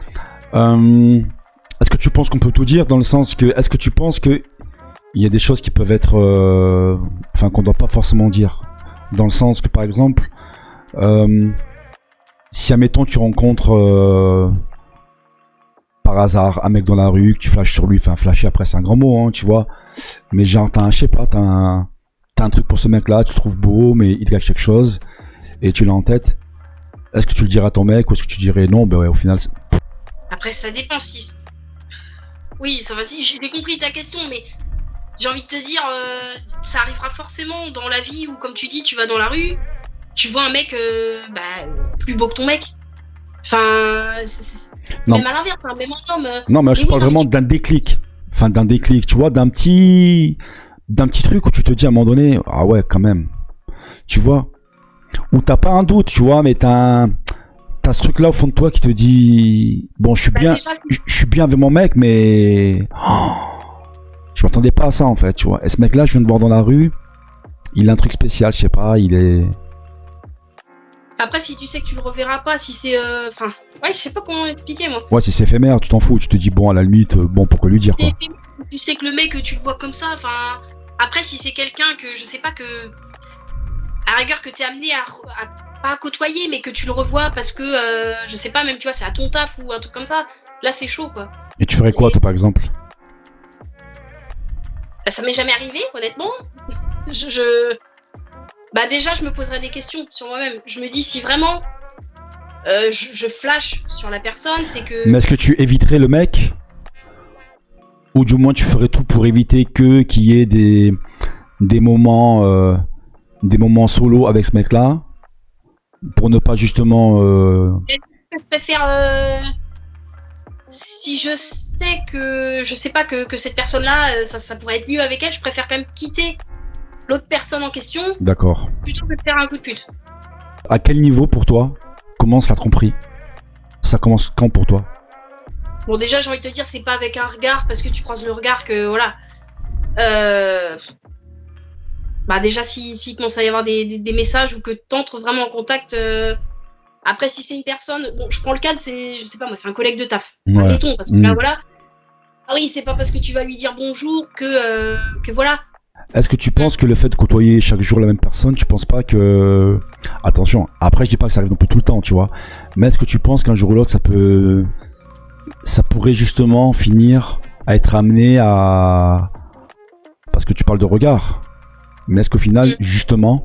Est-ce que tu penses qu'on peut tout dire, dans le sens que, est-ce que tu penses que il y a des choses qui peuvent être, qu'on doit pas forcément dire, dans le sens que, par exemple, si, admettons, tu rencontres, par hasard, un mec dans la rue, que tu flashes sur lui, flasher après, c'est un grand mot, hein, tu vois, mais genre, je sais pas, t'as un truc pour ce mec-là, tu le trouves beau, mais il te gâche quelque chose, et tu l'as en tête. Est-ce que tu le dirais à ton mec, ou est-ce que tu dirais non? Ben ouais, au final... Après, ça dépend si... Oui, ça va, si, j'ai compris ta question, mais j'ai envie de te dire, ça arrivera forcément dans la vie où, comme tu dis, tu vas dans la rue, tu vois un mec plus beau que ton mec. Enfin, même à l'inverse, même un homme... Non, mais je parle vraiment d'un déclic. D'un déclic, tu vois, d'un petit truc où tu te dis à un moment donné, ah ouais, quand même, tu vois, où t'as pas un doute, tu vois, mais t'as ce truc là au fond de toi qui te dit, bon, je suis bien avec mon mec, mais je m'attendais pas à ça, en fait, tu vois. Et ce mec là, je viens de voir dans la rue, il a un truc spécial, je sais pas, il est... Après, si tu sais que tu le reverras pas, si c'est... ouais, je sais pas comment expliquer, moi. Ouais, si c'est éphémère, tu t'en fous, tu te dis, bon, à la limite, bon, pourquoi lui dire, quoi. Tu sais que le mec, tu le vois comme ça, Après, si c'est quelqu'un que, je sais pas, que... À rigueur, que t'es amené à pas côtoyer, mais que tu le revois parce que, je sais pas, même, tu vois, c'est à ton taf ou un truc comme ça, là, c'est chaud, quoi. Et tu ferais quoi, toi, par exemple? Bah, ça m'est jamais arrivé, honnêtement. Bah, déjà, je me poserais des questions sur moi-même. Je me dis, si vraiment je flash sur la personne, c'est que... Mais est-ce que tu éviterais le mec? Ou du moins tu ferais tout pour éviter qu'il y ait des moments solo avec ce mec-là, pour ne pas justement... Je préfère... Si je sais que... Je sais pas que cette personne-là, ça pourrait être mieux avec elle, je préfère quand même quitter l'autre personne en question. D'accord. Plutôt que de faire un coup de pute. À quel niveau pour toi commence la tromperie? Ça commence quand pour toi? Bon, déjà, j'ai envie de te dire, c'est pas avec un regard, parce que tu croises le regard que, voilà. Bah, déjà, s'il commence à y avoir des messages ou que t'entres vraiment en contact... Après, si c'est une personne... Bon, je prends le cas de... Je sais pas, moi, c'est un collègue de taf. Ouais. Admettons, parce que là, voilà... Ah oui, c'est pas parce que tu vas lui dire bonjour que voilà... Est-ce que tu penses que le fait de côtoyer chaque jour la même personne, tu penses pas que... Attention, après je dis pas que ça arrive non plus tout le temps, tu vois. Mais est-ce que tu penses qu'un jour ou l'autre, ça pourrait justement finir à être amené à... Parce que tu parles de regard. Mais est-ce qu'au final, justement,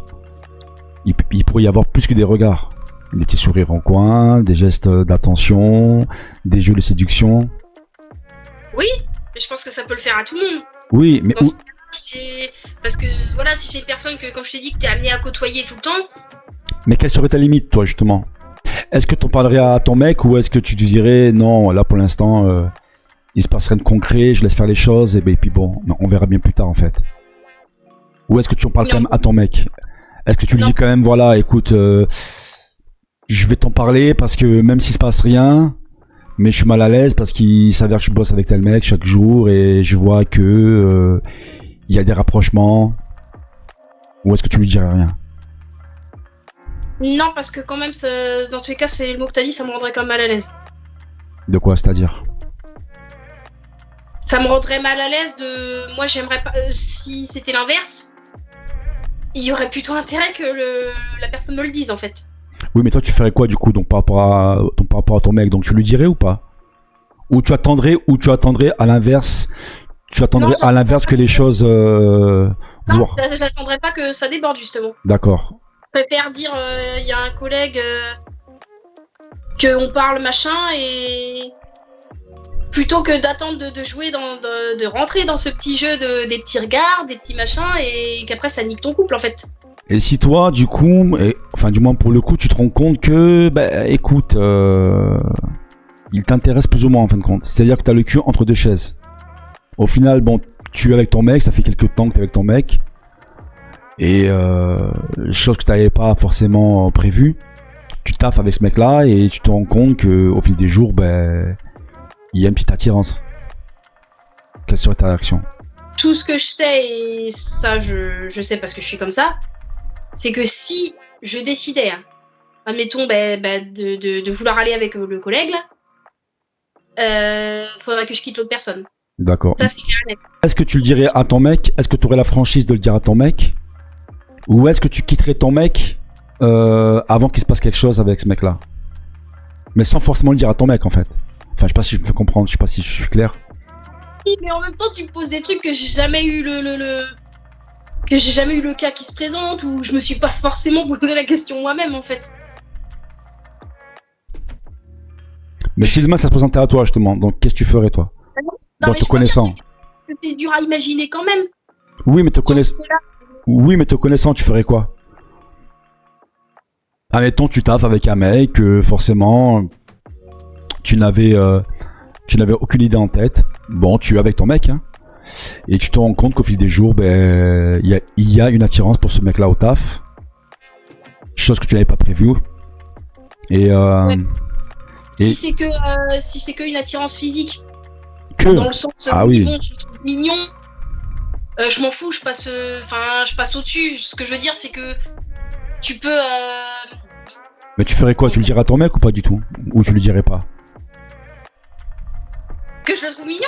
il pourrait y avoir plus que des regards? Des petits sourires en coin, des gestes d'attention, des jeux de séduction? Oui, mais je pense que ça peut le faire à tout le monde. Oui, mais... Parce que voilà, si c'est une personne que, comme je t'ai dit, que t'es amené à côtoyer tout le temps. Mais quelle serait ta limite, toi, justement? Est-ce que t'en parlerais à ton mec ou est-ce que tu te dirais non, là pour l'instant, il se passe rien de concret, je laisse faire les choses et puis bon, non, on verra bien plus tard en fait. Ou est-ce que tu en parles quand même à ton mec? Est-ce que tu lui dis quand même, voilà, écoute, je vais t'en parler parce que même s'il se passe rien, mais je suis mal à l'aise parce qu'il s'avère que je bosse avec tel mec chaque jour et je vois que il y a des rapprochements. Ou est-ce que tu lui dirais rien? Non, parce que quand même, dans tous les cas, c'est le mot que t'as dit, ça me rendrait quand même mal à l'aise. De quoi, c'est-à-dire? Ça me rendrait mal à l'aise de... Moi, j'aimerais pas... si c'était l'inverse, il y aurait plutôt intérêt que la personne me le dise, en fait. Oui, mais toi, tu ferais quoi, du coup, donc par rapport à ton mec? Donc, tu lui dirais ou pas? Ou tu attendrais à l'inverse... Tu attendrais à l'inverse que les choses... Non, je n'attendrais pas que ça déborde, justement. D'accord. Je préfère dire, il y a un collègue... qu'on parle machin et... Plutôt que d'attendre de jouer, de rentrer dans ce petit jeu des petits regards, des petits machins, et qu'après ça nique ton couple en fait. Et si toi, du coup, enfin du moins pour le coup, tu te rends compte que, bah écoute, il t'intéresse plus ou moins en fin de compte. C'est-à-dire que t'as le cul entre deux chaises. Au final, bon, tu es avec ton mec, ça fait quelques temps que t'es avec ton mec, et chose que t'avais pas forcément prévue, tu taffes avec ce mec-là et tu te rends compte que au fil des jours, ben... il y a une petite attirance. Quelle serait ta réaction? Tout ce que je sais, et ça je sais parce que je suis comme ça, c'est que si je décidais, admettons, de vouloir aller avec le collègue, là, faudrait que je quitte l'autre personne. D'accord. Ça, c'est clair. Est-ce que tu le dirais à ton mec? Est-ce que tu aurais la franchise de le dire à ton mec? Ou est-ce que tu quitterais ton mec avant qu'il se passe quelque chose avec ce mec-là? Mais sans forcément le dire à ton mec, en fait. Enfin, je sais pas si je me fais comprendre, je sais pas si je suis clair. Oui, mais en même temps, tu me poses des trucs que j'ai jamais eu que j'ai jamais eu le cas qui se présente, ou je me suis pas forcément posé la question moi-même, en fait. Mais si demain ça se présentait à toi, justement, donc qu'est-ce que tu ferais, toi? Non, te connaissant. C'est dur à imaginer quand même. Oui, mais te connaissant, tu ferais quoi? Admettons, tu taffes avec un mec, forcément, tu n'avais aucune idée en tête. Bon, tu es avec ton mec, hein, et tu te rends compte qu'au fil des jours, ben, il y a une attirance pour ce mec-là au taf, chose que tu n'avais pas prévue. Et, ouais. et... si c'est que une attirance physique, que dans le sens oui. Bon, je le trouve mignon, je m'en fous, je passe au-dessus. Ce que je veux dire, c'est que tu peux. Mais tu ferais quoi? Tu le dirais à ton mec ou pas du tout? Ou tu le dirais pas? Que je le trouve mignon?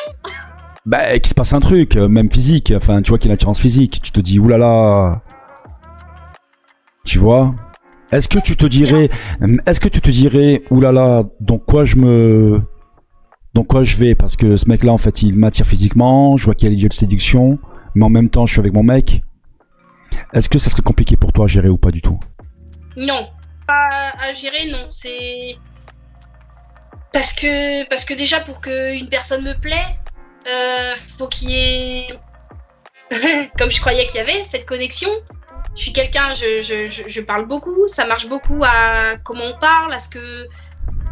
Bah, qu'il se passe un truc, même physique. Enfin, tu vois qu'il y a une attirance phisique. Tu te dis, oulala. Tu vois? Est-ce que tu te dirais, oulala, dans quoi je vais? Parce que ce mec-là, en fait, il m'attire physiquement. Je vois qu'il y a les jeux de séduction. Mais en même temps, je suis avec mon mec. Est-ce que ça serait compliqué pour toi à gérer ou pas du tout? Non. Pas à gérer, non. C'est... Parce que déjà, pour qu'une personne me plaît, faut qu'il y ait... Comme je croyais qu'il y avait, cette connexion. Je suis quelqu'un, je parle beaucoup, ça marche beaucoup à comment on parle, à ce que...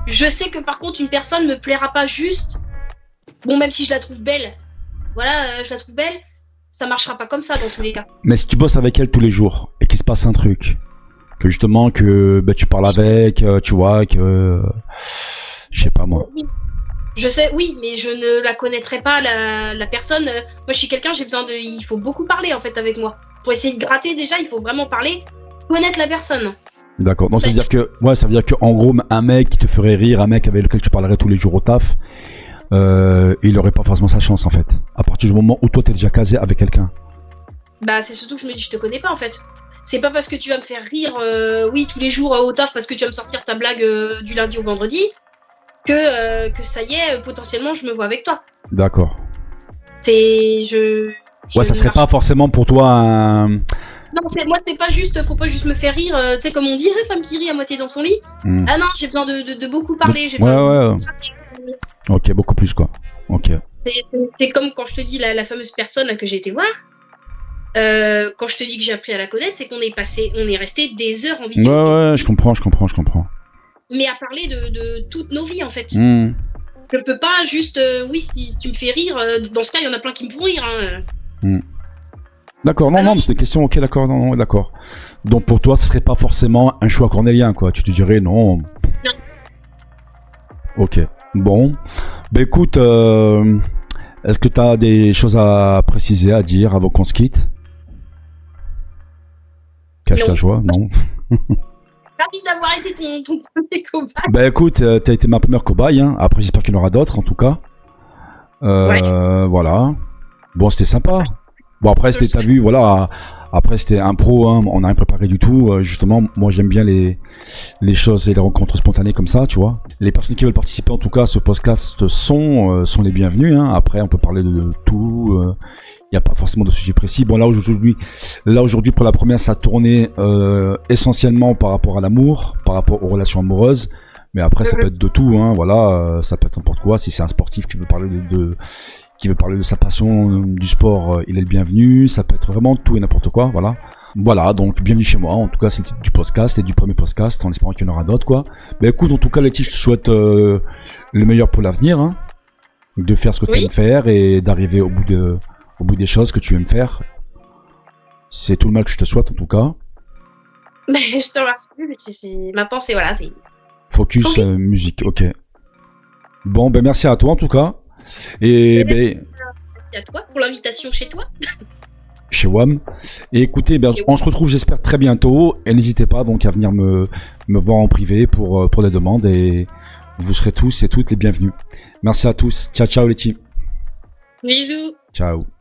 Je sais que par contre, une personne me plaira pas juste... Bon, même si je la trouve belle, voilà, je la trouve belle, ça marchera pas comme ça dans tous les cas. Mais si tu bosses avec elle tous les jours, et qu'il se passe un truc, que justement, que bah, tu parles avec, tu vois, que... je sais pas moi. Oui. Je sais, oui, mais je ne la connaîtrais pas, la personne. Moi, je suis quelqu'un, j'ai besoin de... Il faut beaucoup parler, en fait, avec moi. Pour essayer de gratter, déjà, il faut vraiment parler, connaître la personne. D'accord, donc ça veut dire que... Ouais, ça veut dire que en gros, un mec qui te ferait rire, un mec avec lequel tu parlerais tous les jours au taf, il aurait pas forcément sa chance, en fait. À partir du moment où toi, t'es déjà casé avec quelqu'un. Bah, c'est surtout que je me dis, je te connais pas, en fait. C'est pas parce que tu vas me faire rire, oui, tous les jours au taf, parce que tu vas me sortir ta blague du lundi au vendredi, que ça y est, potentiellement, je me vois avec toi. D'accord. Ouais, ça serait pas forcément pour toi un... Non, moi, c'est pas juste, faut pas juste me faire rire, tu sais, comme on dit, femme qui rit à moitié dans son lit. Ah non, j'ai besoin de beaucoup parler, j'ai besoin de... Ok, beaucoup plus, quoi. Ok. C'est comme quand je te dis la fameuse personne là, que j'ai été voir. Quand je te dis que j'ai appris à la connaître, c'est qu'on est resté des heures en vidéo. Ouais, je comprends. mais à parler de toutes nos vies en fait. Hmm. Je peux pas juste, oui, si tu me fais rire, dans ce cas, il y en a plein qui me font rire. Hein. D'accord, non, Ah non, non. mais c'est une question, ok, d'accord, non, non, d'accord. Donc pour toi, ce serait pas forcément un choix cornélien, quoi. Tu te dirais non. Non. Ok, bon. Ben écoute, est-ce que tu as des choses à préciser, à dire avant qu'on se quitte? Cache Non. ta joie, non? Ravi d'avoir été ton premier cobaye. Ben écoute, t'as été ma première cobaye, hein. Après j'espère qu'il y en aura d'autres, en tout cas. Voilà. Bon, c'était sympa. Bon, après, Je le t'as souhaite. vu, voilà. Après, c'était impro, hein. On n'a rien préparé du tout. Justement, moi, j'aime bien les choses et les rencontres spontanées comme ça, tu vois. Les personnes qui veulent participer, en tout cas, à ce podcast sont les bienvenues, hein. Après, on peut parler de tout. Il n'y a pas forcément de sujet précis. Bon, là, aujourd'hui, pour la première, ça tournait essentiellement par rapport à l'amour, par rapport aux relations amoureuses. Mais après, ça peut être de tout, hein. Voilà, ça peut être n'importe quoi. Si c'est un sportif qui veut parler qui veut parler de sa passion du sport, il est le bienvenu. Ça peut être vraiment tout et n'importe quoi, voilà. Voilà, donc bienvenue chez moi. En tout cas, c'est le titre du podcast et du premier podcast, en espérant qu'il y en aura d'autres, quoi. Mais écoute, en tout cas, Letty, je te souhaite le meilleur pour l'avenir, hein. De faire ce que tu aimes faire et d'arriver au bout des choses que tu aimes faire. C'est tout le mal que je te souhaite, en tout cas. Ben, je te remercie, mais c'est ma pensée, voilà. Focus. Musique, ok. Bon, ben merci à toi, en tout cas. Et ben... Merci à toi pour l'invitation chez toi. Chez WAM. Et écoutez, ben, on se retrouve j'espère très bientôt. Et n'hésitez pas donc à venir me voir en privé pour des demandes. Et vous serez tous et toutes les bienvenus. Merci à tous. Ciao, ciao les teams. Bisous. Ciao.